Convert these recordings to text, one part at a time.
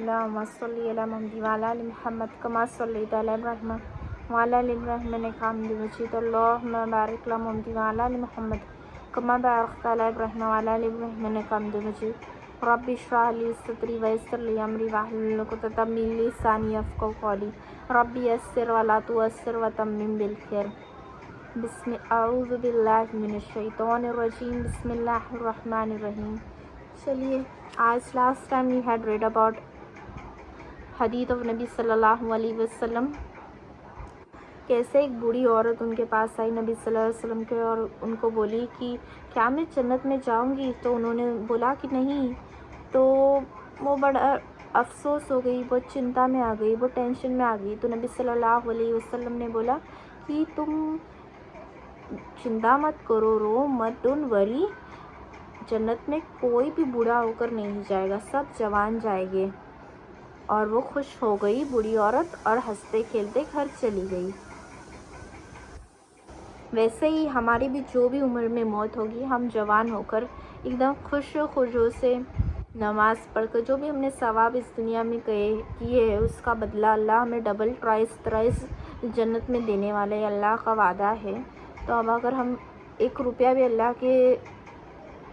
اللهم صل على محمد وعلى آل محمد كما صليت على إبراهيم وعلى آل إبراهيم إنك حميد مجيد اللهم بارك على محمد وعلى آل محمد كما باركت على إبراهيم وعلى آل إبراهيم إنك حميد مجيد رب اشرح لي صدري ويسر لي أمري واحلل عقدة من لساني يفقهوا قولي رب يسر ولا تعسر وتمم بالخير اعوذ باللہ من الشیطان الرجیم بسم اللہ الرحمن الرحیم. چلیے آج last time we had read about حدیث آف نبی صلی اللہ علیہ وسلم. کیسے ایک بوڑھی عورت ان کے پاس آئی نبی صلی اللہ علیہ وسلم کے اور ان کو بولی کہ کیا میں جنت میں جاؤں گی؟ تو انہوں نے بولا کہ نہیں. تو وہ بڑا افسوس ہو گئی، بہت چنتا میں آ گئی، بہت ٹینشن میں آ گئی. تو نبی صلی اللہ علیہ وسلم نے بولا کہ تم چنتا مت کرو، رو مت، ڈونٹ وری، جنت میں کوئی بھی بوڑھا ہو کر نہیں جائے گا، سب جوان جائیں گے. اور وہ خوش ہو گئی بوڑھی عورت اور ہنستے کھیلتے گھر چلی گئی. ویسے ہی ہماری بھی جو بھی عمر میں موت ہوگی، ہم جوان ہو کر ایک دم خوش و خرجو سے نماز پڑھ کر جو بھی ہم نے ثواب اس دنیا میں کیے ہے اس کا بدلہ اللہ ہمیں ڈبل ترائس جنت میں دینے والے اللہ کا وعدہ ہے. تو اب اگر ہم 1 روپیہ بھی اللہ کے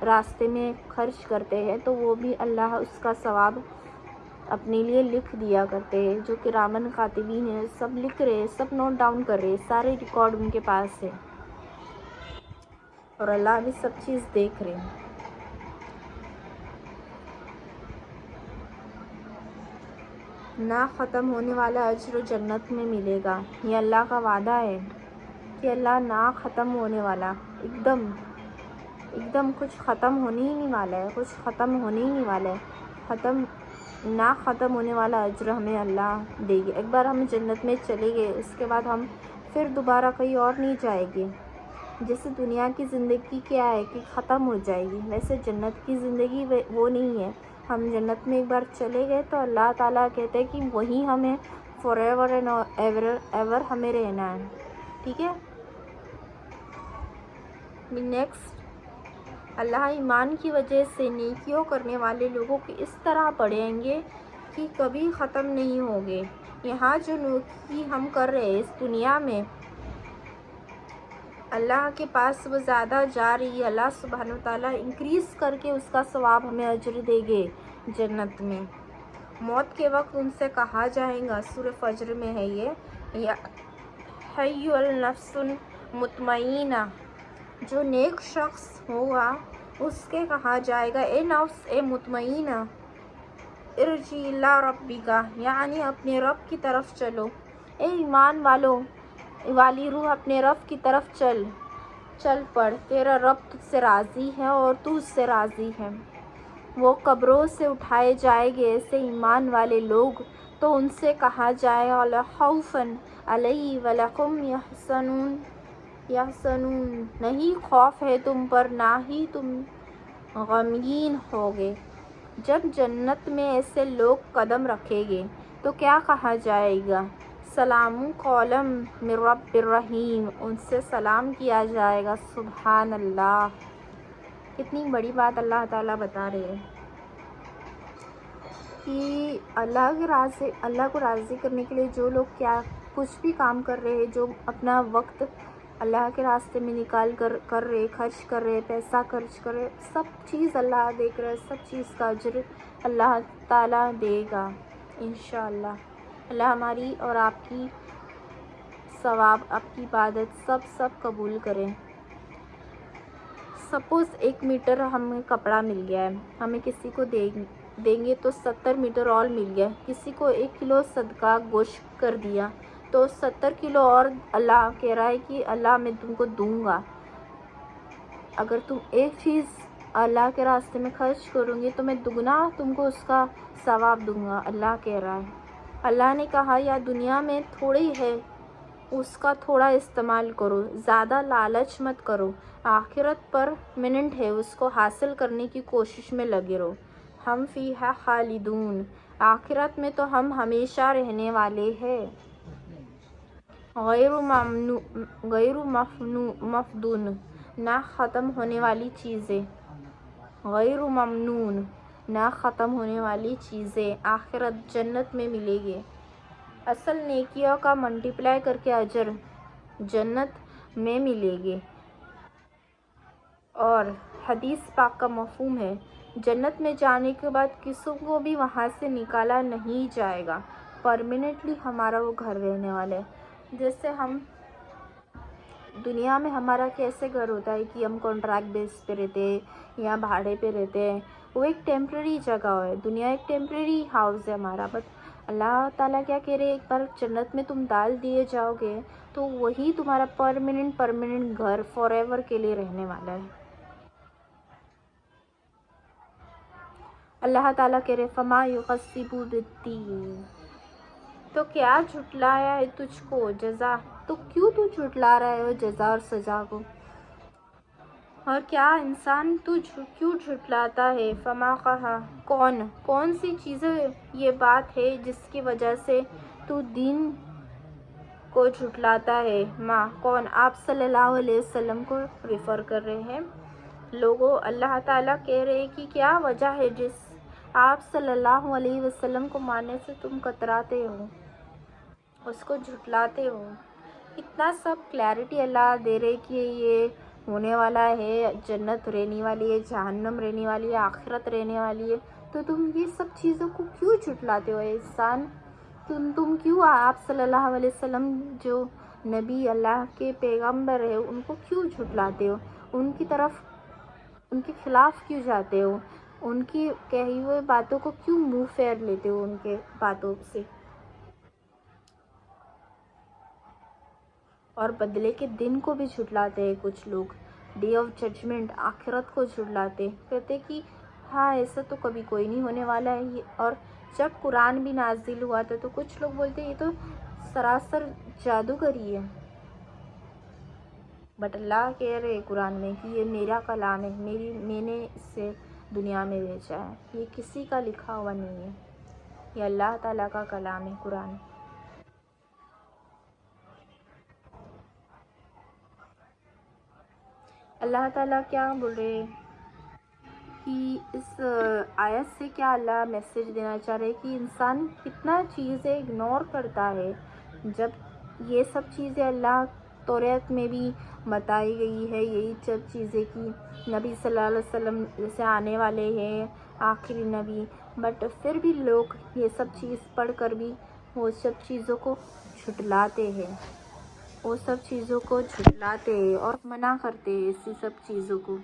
راستے میں خرچ کرتے ہیں تو وہ بھی اللہ اس کا ثواب اپنے لیے لکھ دیا کرتے ہیں. جو کرامن کاتبین ہیں سب لکھ رہے ہیں، سب نوٹ ڈاؤن کر رہے ہیں، سارے ریکارڈ ان کے پاس ہے اور اللہ بھی سب چیز دیکھ رہے ہیں. نہ ختم ہونے والا اجر جنت میں ملے گا، یہ اللہ کا وعدہ ہے کہ اللہ نہ ختم ہونے والا ایک دم کچھ ختم ہونے ہی نہیں والا ہے، کچھ ختم ہونے ہی نہیں والا ہے. نہ ختم ہونے والا اجر ہمیں اللہ دے گی. ایک بار ہم جنت میں چلے گئے اس کے بعد ہم پھر دوبارہ کہیں اور نہیں جائیں گے. جیسے دنیا کی زندگی کیا ہے کہ ختم ہو جائے گی، ویسے جنت کی زندگی وہ نہیں ہے. ہم جنت میں ایک بار چلے گئے تو اللہ تعالیٰ کہتے ہیں کہ وہیں ہمیں فار ایور اینڈ ایور ہمیں رہنا ہے. ٹھیک ہے. نیکسٹ، اللہ ایمان کی وجہ سے نیکیوں کرنے والے لوگوں کو اس طرح پڑھیں گے کہ کبھی ختم نہیں ہوگے. یہاں جو نیکی ہم کر رہے ہیں اس دنیا میں، اللہ کے پاس وہ زیادہ جا رہی ہے. اللہ سبحانہ وتعالیٰ انکریز کر کے اس کا ثواب ہمیں اجر دے گے جنت میں. موت کے وقت ان سے کہا جائے گا، سورہ فجر میں ہے یہ، یا حی النفس المطمئنہ، جو نیک شخص ہوگا اس کے کہا جائے گا اے نفس، اے مطمئنہ، ارجعی الی ربک، یعنی اپنے رب کی طرف چلو. اے ایمان والی روح اپنے رب کی طرف چل پڑ، تیرا رب تجھ سے راضی ہے اور تو اس سے راضی ہے. وہ قبروں سے اٹھائے جائیں گے ایسے ایمان والے لوگ، تو ان سے کہا جائے گا لا خوف علیہم ولا هم یحزنون، نہیں خوف ہے تم پر نہ ہی تم غمگین ہوگے. جب جنت میں ایسے لوگ قدم رکھیں گے تو کیا کہا جائے گا؟ سلام قولا من رب الرحیم، ان سے سلام کیا جائے گا. سبحان اللہ، کتنی بڑی بات اللہ تعالیٰ بتا رہے ہیں کہ اللہ کو راضی کرنے کے لیے جو لوگ کچھ بھی کام کر رہے ہیں، جو اپنا وقت اللہ کے راستے میں نکال کر رہے، خرچ کر رہے، پیسہ خرچ کر رہے، سب چیز اللہ دیکھ رہے، سب چیز کا اجر اللہ تعالیٰ دے گا انشاءاللہ. اللہ ہماری اور آپ کی ثواب، آپ کی عبادت سب قبول کریں. سپوز 1 میٹر ہمیں کپڑا مل گیا ہے، ہمیں کسی کو دیں گے تو 70 میٹر اور مل گیا. کسی کو 1 کلو صدقہ گوشت کر دیا تو 70 کلو اور اللہ کہہ رہا ہے کہ اللہ میں تم کو دوں گا. اگر تم ایک چیز اللہ کے راستے میں خرچ کرو گے تو میں دگنا تم کو اس کا ثواب دوں گا، اللہ کہہ رہا ہے. اللہ نے کہا یا دنیا میں تھوڑی ہے اس کا تھوڑا استعمال کرو، زیادہ لالچ مت کرو. آخرت پر منٹ ہے، اس کو حاصل کرنے کی کوشش میں لگے رہو. ہم فیہا خالدون، آخرت میں تو ہم ہمیشہ رہنے والے ہیں. غیر مفدون، نہ ختم ہونے والی چیزیں. غیر ممنون، نہ ختم ہونے والی چیزیں آخرت جنت میں ملے گی. اصل نیکیوں کا ملٹیپلائی کر کے اجر جنت میں ملے گی. اور حدیث پاک کا مفہوم ہے جنت میں جانے کے بعد کسی کو بھی وہاں سے نکالا نہیں جائے گا. پرماننٹلی ہمارا وہ گھر رہنے والا ہے. جیسے ہم دنیا میں ہمارا کیسے گھر ہوتا ہے کہ ہم کانٹریکٹ بیس پہ رہتے ہیں یا بھاڑے پہ رہتے ہیں. وہ ایک ٹیمپریری جگہ ہے. دنیا ایک ٹیمپریری ہاؤس ہے ہمارا. بٹ اللہ تعالیٰ کیا کہہ رہے ہیں، ایک بار جنت میں تم ڈال دیے جاؤ گے تو وہی تمہارا پرماننٹ گھر فار ایور کے لیے رہنے والا ہے. اللہ تعالیٰ کہہ رہے فما یکذب بالدین، تو کیا جھٹلایا ہے تجھ کو جزا، تو کیوں تو جھٹلا رہا ہے جزا اور سزا کو، اور کیا انسان تو کیوں جھٹلاتا ہے. فما کہا کون سی چیزیں یہ بات ہے جس کی وجہ سے تو دین کو جھٹلاتا ہے. ماں کون، آپ صلی اللہ علیہ وسلم کو ریفر کر رہے ہیں. لوگوں، اللہ تعالیٰ کہہ رہے کہ کیا وجہ ہے جس آپ صلی اللہ علیہ وسلم کو ماننے سے تم کتراتے ہو، اس کو جھٹلاتے ہو. اتنا سب کلیئرٹی اللہ دے رہے کہ یہ ہونے والا ہے، جنت رہنے والی ہے، جہنم رہنے والی ہے، آخرت رہنے والی ہے. تو تم یہ سب چیزوں کو کیوں جھٹلاتے ہو انسان؟ تم کیوں آپ صلی اللہ علیہ وسلم جو نبی اللہ کے پیغمبر ہے ان کو کیوں جھٹلاتے ہو؟ ان کی طرف، ان کے خلاف کیوں جاتے ہو؟ ان کی کہی ہوئے باتوں کو کیوں منہ پھیر لیتے ہو ان کے باتوں سے؟ اور بدلے کے دن کو بھی جھٹلاتے ہیں کچھ لوگ. ڈے آف ججمنٹ، آخرت کو جھٹلاتے، کہتے کہ ہاں ایسا تو کبھی کوئی نہیں ہونے والا ہے. اور جب قرآن بھی نازل ہوا تھا تو کچھ لوگ بولتے یہ تو سراسر جادوگری ہے. بٹ اللہ کہہ رہے قرآن میں کہ یہ میرا کلام ہے، میں نے اسے دنیا میں بھیجا ہے. یہ کسی کا لکھا ہوا نہیں ہے، یہ اللہ تعالیٰ کا کلام ہے قرآن. اللہ تعالیٰ کیا بول رہے کہ اس آیت سے کیا اللہ میسیج دینا چاہ رہے کہ انسان کتنا چیزیں اگنور کرتا ہے. جب یہ سب چیزیں اللہ توریت میں بھی بتائی گئی ہے، یہی سب چیزیں کہ نبی صلی اللہ علیہ وسلم سے آنے والے ہیں آخری نبی، بٹ پھر بھی لوگ یہ سب چیز پڑھ کر بھی وہ سب چیزوں کو جھٹلاتے ہیں، وہ سب چیزوں کو جھٹلاتے ہیں اور منع کرتے ہیں اسی سب چیزوں کو.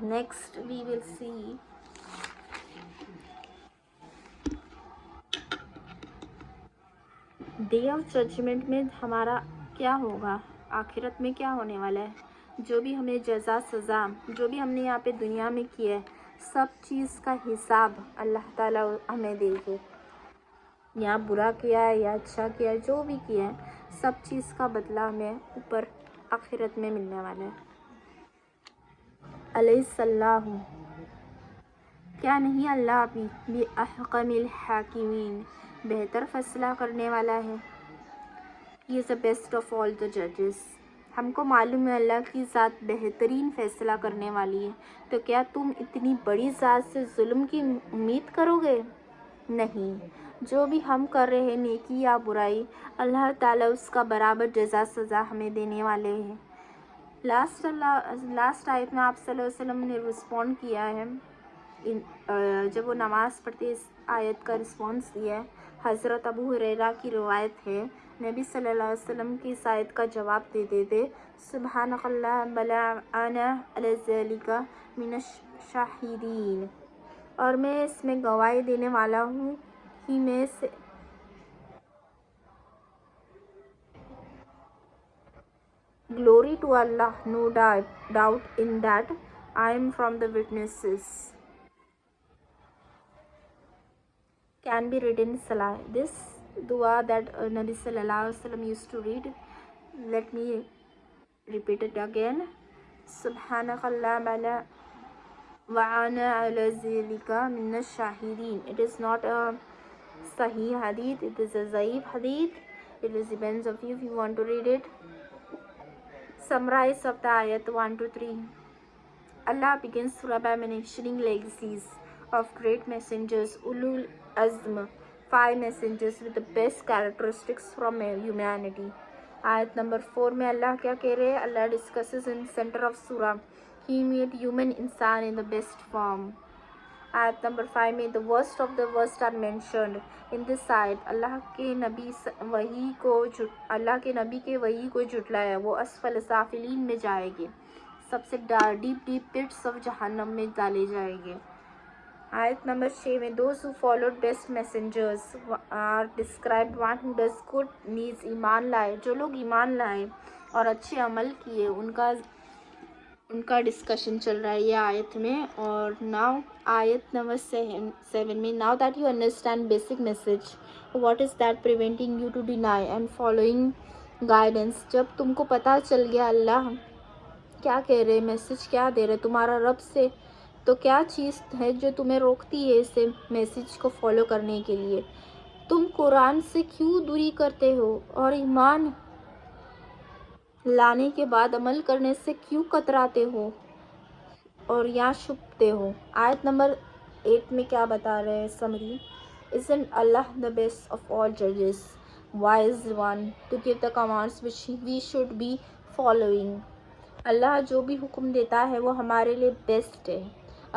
Next we will see day of judgment میں ہمارا کیا ہوگا، آخرت میں کیا ہونے والا ہے. جو بھی ہمیں جزا سزا، جو بھی ہم نے یہاں پہ دنیا میں کیا ہے، سب چیز کا حساب اللہ تعالیٰ ہمیں دے گے. یا برا کیا ہے یا اچھا کیا ہے، جو بھی کیا ہے سب چیز کا بدلہ ہمیں اوپر آخرت میں ملنے والا ہے. علیہ اللہ، کیا نہیں اللہ بھی احکم الحاکمین، بہتر فیصلہ کرنے والا ہے. ہی از دا بیسٹ آف آل دا ججز. ہم کو معلوم ہے اللہ کی ذات بہترین فیصلہ کرنے والی ہے. تو کیا تم اتنی بڑی ذات سے ظلم کی امید کرو گے؟ نہیں. جو بھی ہم کر رہے ہیں نیکی یا برائی، اللہ تعالیٰ اس کا برابر جزا سزا ہمیں دینے والے ہیں. لاسٹ آیت میں آپ صلی اللہ علیہ وسلم نے رسپونڈ کیا ہے، جب وہ نماز پڑھتے اس آیت کا رسپانس دیا ہے. حضرت ابو ہریرہ کی روایت ہے، نبی صلی اللہ علیہ وسلم کی اس آیت کا جواب دیتے تھے سبحانک اللہ بل انا علی ذلک من الشاہدین، اور میں اس میں گواہی دینے والا ہوں کہ میں سے Glory to Allah, no doubt in that I am from the witnesses. Can be read in Salah. This dua that Nabi Sallallahu Alaihi Wasallam used to read, let me repeat it again. Subhanakallah wa ana ala zalika min ash-shahidin. It is not a Sahih hadith, it is a Zaif hadith. It is depends of you if you want to read it. Summarize of the ayat 1 to 3. Allah begins Surah by mentioning legacies of great messengers, Ulul Azm, 5 messengers with the best characteristics from humanity. Ayat number 4 میں اللہ کیا کہہ رہے ہیں؟ اللہ discusses in center of Surah. He made human insan in the best form. Ayat number 5 میں the worst of the worst are mentioned. In this ayat اللہ کے نبی کے وحی کو جھٹلایا، وہ اسفل سافلین میں جائیں گے، سب سے ڈیپ پٹس آف جہنم میں ڈالے جائیں گے. آیت نمبر 6 میں those who followed best messengers are described one who does good needs ایمان لائے، جو لوگ ایمان لائے اور اچھے عمل کیے ان کا ڈسکشن چل رہا ہے یہ آیت میں. اور ناؤ آیت نمبر 7 میں now that you understand basic message what is that preventing you to deny and following guidance. جب تم کو پتہ چل گیا اللہ کیا کہہ رہے، میسج کیا دے رہے تمہارا رب سے، تو کیا چیز ہے جو تمہیں روکتی ہے اسے میسج کو فالو کرنے کے لیے؟ تم قرآن سے کیوں دوری کرتے ہو اور ایمان لانے کے بعد عمل کرنے سے کیوں کتراتے ہو اور یا چھپتے ہو؟ آیت نمبر 8 میں کیا بتا رہے ہیں summary? Isn't Allah the best of all judges, wise one, to give the commands which we should be following. اللہ جو بھی حکم دیتا ہے وہ ہمارے لیے بیسٹ ہے.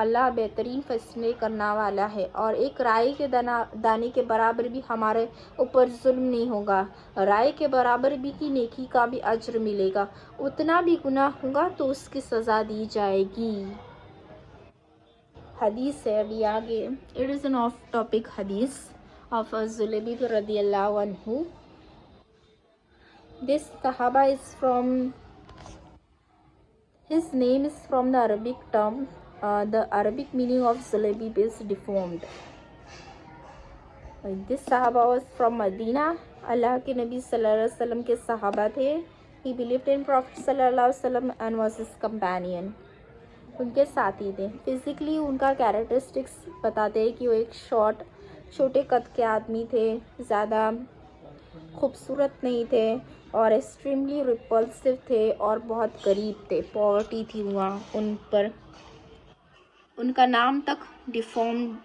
اللہ بہترین فیصلے کرنا والا ہے، اور ایک رائے کے دانے کے برابر بھی ہمارے اوپر ظلم نہیں ہوگا. رائے کے برابر بھی کی نیکی کا بھی اجر ملے گا، اتنا بھی گناہ ہوگا تو اس کی سزا دی جائے گی. حدیث ہے ابھی آگے. It is an of topic حدیث آف جلیبیب رضی اللہ عنہ. دس صحابہ is from his name is from the Arabic term. The Arabic meaning of Jalebi is deformed. This Sahaba was from Medina. اللہ کے نبی صلی اللہ علیہ وسلم کے صحابہ تھے. He believed in Prophet صلی اللہ علیہ وسلم and was his companion. ان کے ساتھی تھے. فزیکلی ان کا کیریکٹرسٹکس بتاتے ہیں کہ وہ ایک چھوٹے قد کے آدمی تھے، زیادہ خوبصورت نہیں تھے، اور ایکسٹریملی ریپلسو تھے اور بہت غریب تھے. پاورٹی تھی وہاں ان پر. ان کا نام تک ڈیفارم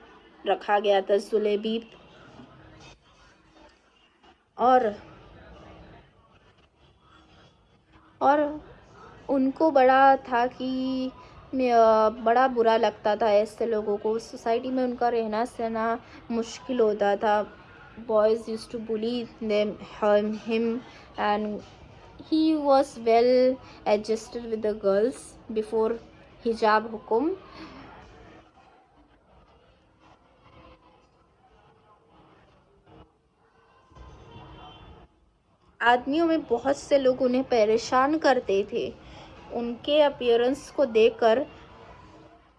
رکھا گیا تھا جلیبیب. اور ان کو بڑا تھا کہ بڑا برا لگتا تھا ایسے لوگوں کو. سوسائٹی میں ان کا رہنا سہنا مشکل ہوتا تھا. boys used to bully him and he was well adjusted with the girls before hijab حکم. آدمیوں میں بہت سے لوگ انہیں پریشان کرتے تھے. ان کے اپیئرنس کو دیکھ کر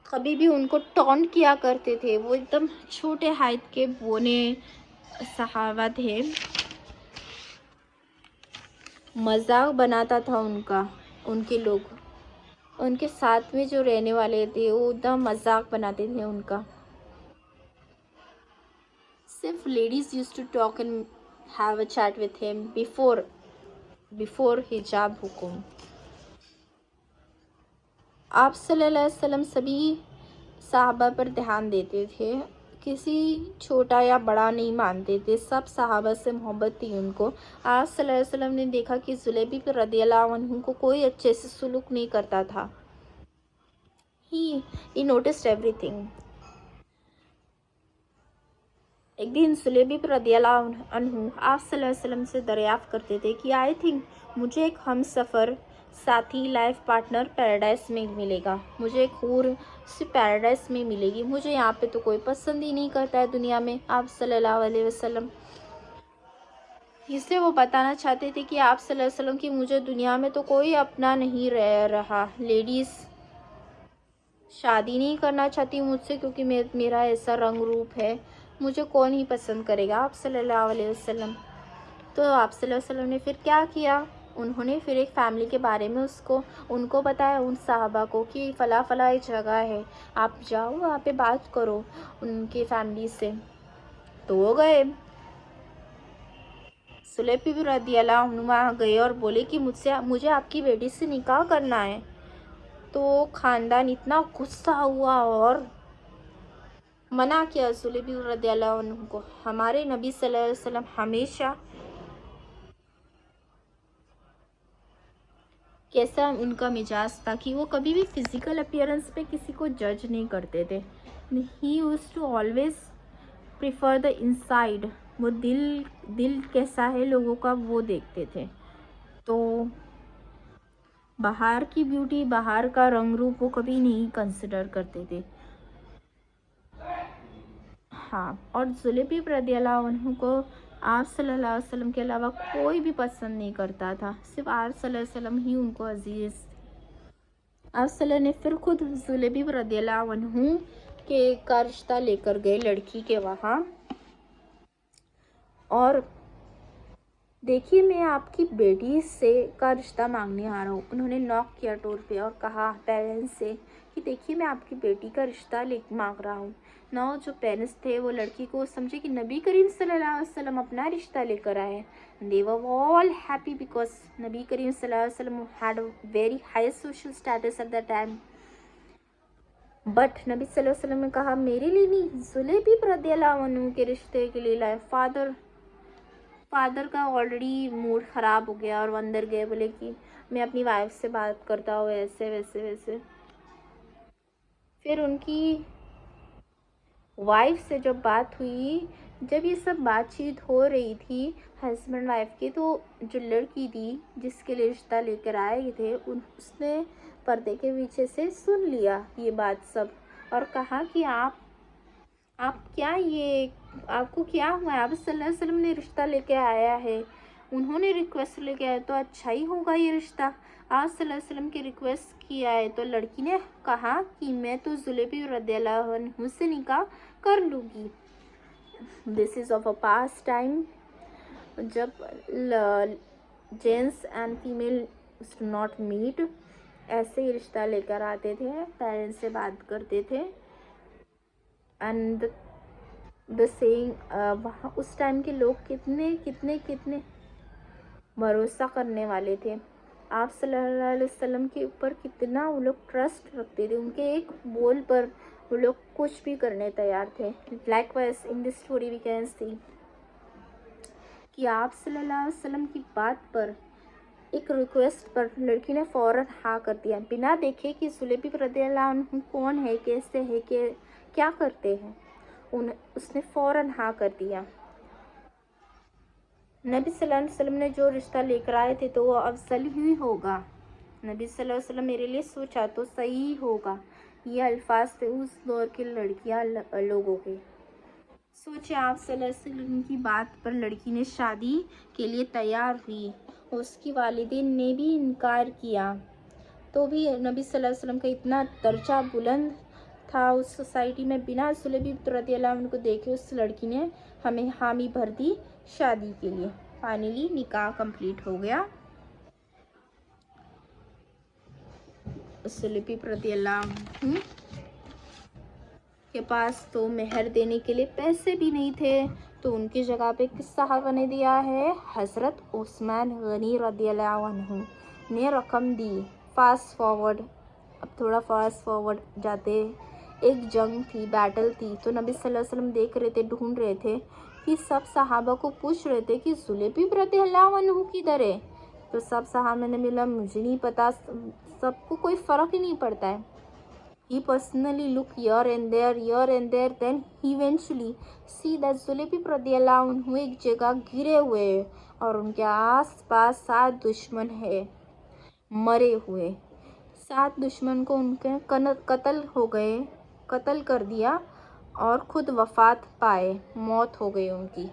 کبھی بھی ان کو ٹونٹ کیا کرتے تھے. وہ ایک دم چھوٹے ہائٹ کے بونے صحابہ تھے. مذاق بناتا تھا ان کے لوگ، ان کے ساتھ میں جو رہنے والے تھے وہ ایک دم مذاق بناتے تھے ان کا. صرف ladies used to talk and have a chat with him before hijab حکم. آپ صلی اللہ علیہ وسلم سبھی صحابہ پر دھیان دیتے تھے، کسی چھوٹا یا بڑا نہیں مانتے تھے. سب صحابہ سے محبت تھی ان کو. آپ صلی اللہ علیہ وسلم نے دیکھا کہ جلیبیب رضی اللہ عنہ کو کوئی اچھے سے سلوک نہیں کرتا تھا. He noticed everything. ایک دن جلیبیب رضی اللہ عنہ آپ صلی اللہ علیہ وسلم سے دریافت کرتے تھے کہ آئی تھنک مجھے ایک ہم سفر ساتھی لائف پارٹنر پیراڈائز میں ملے گا، مجھے ایک حور پیراڈائز میں ملے گی، مجھے یہاں پہ تو کوئی پسند ہی نہیں کرتا ہے دنیا میں. آپ صلی اللہ علیہ وسلم اس سے وہ بتانا چاہتے تھے کہ آپ صلی اللہ علیہ وسلم کی مجھے دنیا میں تو کوئی اپنا نہیں رہا. لیڈیز شادی نہیں کرنا چاہتی مجھ سے کیونکہ میرا ایسا رنگ روپ ہے، مجھے کون ہی پسند کرے گا. آپ صلی اللہ علیہ وسلم تو آپ صلی اللہ علیہ وسلم نے پھر کیا کیا؟ انہوں نے پھر ایک فیملی کے بارے میں ان کو بتایا، ان صحابہ کو، کہ فلاں ایک جگہ ہے، آپ جاؤ وہاں پہ بات کرو ان کے فیملی سے. تو وہ گئے. جلیبیب رضی اللہ عنہ وہاں گئے اور بولے کہ مجھے آپ کی بیٹی سے نکاح کرنا ہے. تو خاندان اتنا غصہ ہوا اور منع کیا زلیبی رضی اللہ عنہ کو. ہمارے نبی صلی اللہ علیہ وسلم ہمیشہ کیسا ان کا مزاج تھا کہ وہ کبھی بھی فزیکل اپیئرنس پہ کسی کو جج نہیں کرتے تھے. He used to always prefer the inside. وہ دل کیسا ہے لوگوں کا وہ دیکھتے تھے. تو باہر کی بیوٹی، باہر کا رنگ روپ وہ کبھی نہیں کنسیڈر کرتے تھے. ہاں، اور زلیبی رضی اللہ عنہ کو آپ صلی اللہ علیہ وسلم کے علاوہ کوئی بھی پسند نہیں کرتا تھا، صرف آپ صلی اللہ علیہ وسلم ہی ان کو عزیز تھے. آپ صلی اللہ علیہ وسلم نے پھر خود زلیبی رضی اللہ عنہ کا رشتہ لے کر گئے لڑکی کے وہاں. اور دیکھیے میں آپ کی بیٹی سے کا رشتہ مانگنے آ رہا ہوں. انہوں نے ناک کیا ڈور پہ اور کہا پیرنٹس سے کہ دیکھیے میں آپ کی بیٹی کا رشتہ مانگ رہا ہوں. جو پیرنٹس تھے وہ لڑکی کو سمجھے کہ نبی کریم صلی اللہ علیہ وسلم اپنا رشتہ لے کر آئے. They were all happy because نبی کریم صلی اللہ علیہ وسلم had a very high social status at that time. But نبی صلی اللہ علیہ وسلم نے کہا میرے لیے نہیں، زلیبی رضی اللہ عنہ کے رشتے کے لیے لائے. فادر کا آلریڈی موڈ خراب ہو گیا اور وہ اندر گئے، بولے کہ میں اپنی وائف سے بات کرتا ہوں ایسے ویسے. پھر ان کی وائف سے جب بات ہوئی، جب یہ سب بات چیت ہو رہی تھی ہسبینڈ وائف کی، تو جو لڑکی تھی جس کے لیے رشتہ لے کر آئے تھے اس نے پردے کے پیچھے سے سن لیا یہ بات سب اور کہا کہ آپ کو کیا ہوا ہے؟ آپ صلی اللہ علیہ وسلم نے رشتہ لے کے آیا ہے، انہوں نے ریکویسٹ لے کے آیا تو اچھا ہی ہوگا یہ رشتہ. آپ صلی اللہ علیہ وسلم کی ریکویسٹ کیا ہے تو لڑکی نے کہا کہ میں تو زلیبی رضی اللہ عنہ سے نکاح کر لوں گی. This is of a past time, جب gents and female not meet ایسے ہی رشتہ لے کر آتے تھے، پیرنٹس سے بات کرتے تھے. اینڈ دا سینگ وہاں اس ٹائم کے لوگ کتنے بھروسہ کرنے والے تھے. آپ صلی اللہ علیہ وسلم کے اوپر کتنا وہ لوگ ٹرسٹ رکھتے تھے، ان کے ایک بول پر وہ لوگ کچھ بھی کرنے تیار تھے. Likewise in this story we can see کہ آپ صلی اللہ علیہ وسلم کی بات پر، ایک ریکویسٹ پر لڑکی نے فوراً ہاں کر دیا بنا دیکھے کہ زلیبی رضی اللہ عنہ کون ہے، کیسے ہے، کیا کرتے ہیں. اس نے فوراً ہاں کر دیا. نبی صلی اللہ علیہ وسلم نے جو رشتہ لے کر آئے تھے تو وہ افضل ہی ہوگا. نبی صلی اللہ علیہ وسلم میرے لیے سوچا تو صحیح ہوگا. یہ الفاظ تھے اس دور کی لڑکیاں لوگوں کے. سوچے آپ صلی اللہ علیہ وسلم کی بات پر لڑکی نے شادی کے لیے تیار ہوئی، اس کی والدین نے بھی انکار کیا تو بھی نبی صلی اللہ علیہ وسلم کا اتنا درجہ بلند تھا اس سوسائٹی میں، بنا زلیبی رضی اللہ عنہ کو دیکھے اس لڑکی نے ہمیں حامی بھر دی شادی کے لیے. فائنلی نکاح کمپلیٹ ہو گیا. زلیبی رضی اللہ عنہ کے پاس تو مہر دینے کے لیے پیسے بھی نہیں تھے، تو ان کی جگہ پہ کس صحابہ نے دیا ہے؟ حضرت عثمان غنی رضی اللہ عنہ نے رقم دی. اب تھوڑا فاسٹ فارورڈ جاتے، ایک جنگ تھی، بیٹل تھی، تو نبی صلی اللہ علیہ وسلم دیکھ رہے تھے، ڈھونڈ رہے تھے کہ سب صحابہ کو پوچھ رہے تھے کہ زلیبی رضی اللہ عنہ کدھر ہے. تو سب صحابہ نے ملا مجھے نہیں پتا، سب کو کوئی فرق ہی نہیں پڑتا ہے. He personally look here and there, then he eventually see that زلیبی رضی اللہ عنہ ایک جگہ گرے ہوئے اور ان کے آس پاس 7 دشمن ہے مرے ہوئے. 7 دشمن کو ان کے قتل کر دیا اور خود وفات پائے، موت ہو گئی ان کی.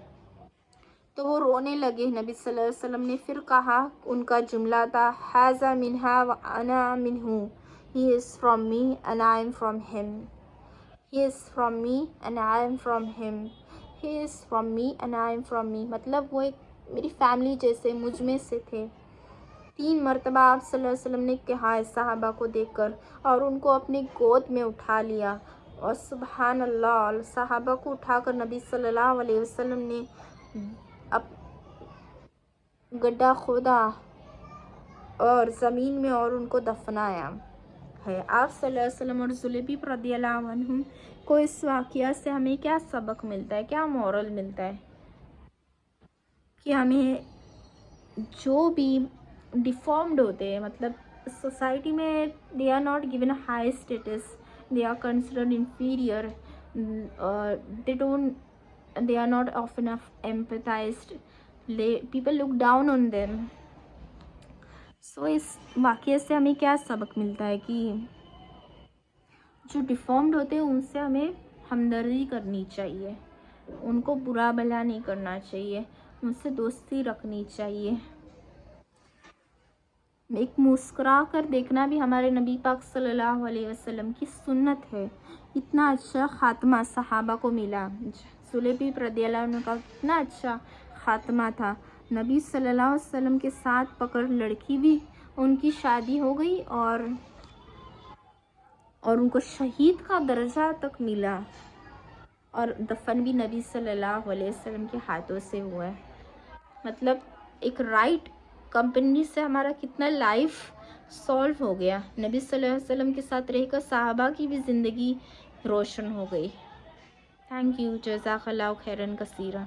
تو وہ رونے لگے. نبی صلی اللہ علیہ وسلم نے پھر کہا، ان کا جملہ تھا ھذا منھا وانا منہ، He is from me and I am from him. He is from me and I am from him. He is from me and I am from me. مطلب وہ ایک میری فیملی جیسے مجھ میں سے تھے. 3 مرتبہ آپ صلی اللہ علیہ وسلم نے کہا ہے صحابہ کو دیکھ کر اور ان کو اپنی گود میں اٹھا لیا. اور سبحان اللہ، صحابہ کو اٹھا کر نبی صلی اللہ علیہ وسلم نے اب گڈھا کھودا اور زمین میں اور ان کو دفنایا. ہے. آپ صلی اللہ علیہ وسلم اور ذوالبیب رضی اللہ عنہ کو اس واقعہ سے ہمیں کیا سبق ملتا ہے, کیا مورل ملتا ہے کہ ہمیں جو بھی ڈیفارمڈ ہوتے ہیں, مطلب سوسائٹی میں they are not given a high status, they are considered inferior, they are not often enough empathized, people look down on them. So اس واقعے سے ہمیں کیا سبق ملتا ہے کہ جو ڈیفارمڈ ہوتے ہیں ان سے ہمیں ہمدردی کرنی چاہیے, ان کو برا بھلا نہیں کرنا چاہیے, ان سے دوستی رکھنی چاہیے. ایک مسکرا کر دیکھنا بھی ہمارے نبی پاک صلی اللہ علیہ وسلم کی سنت ہے. اتنا اچھا خاتمہ صحابہ کو ملا. ذوالبیب رضی اللہ عنہ کا کتنا اچھا خاتمہ تھا. نبی صلی اللہ علیہ وسلم کے ساتھ پکڑ لڑکی بھی ان کی شادی ہو گئی اور ان کو شہید کا درجہ تک ملا, اور دفن بھی نبی صلی اللہ علیہ وسلم کے ہاتھوں سے ہوا ہے. مطلب ایک رائٹ کمپنی سے ہمارا کتنا لائف سالو ہو گیا. نبی صلی اللہ علیہ وسلم کے ساتھ رہ کر صحابہ کی بھی زندگی روشن ہو گئی. Thank you. جزاک اللہ خیرن کثیرا.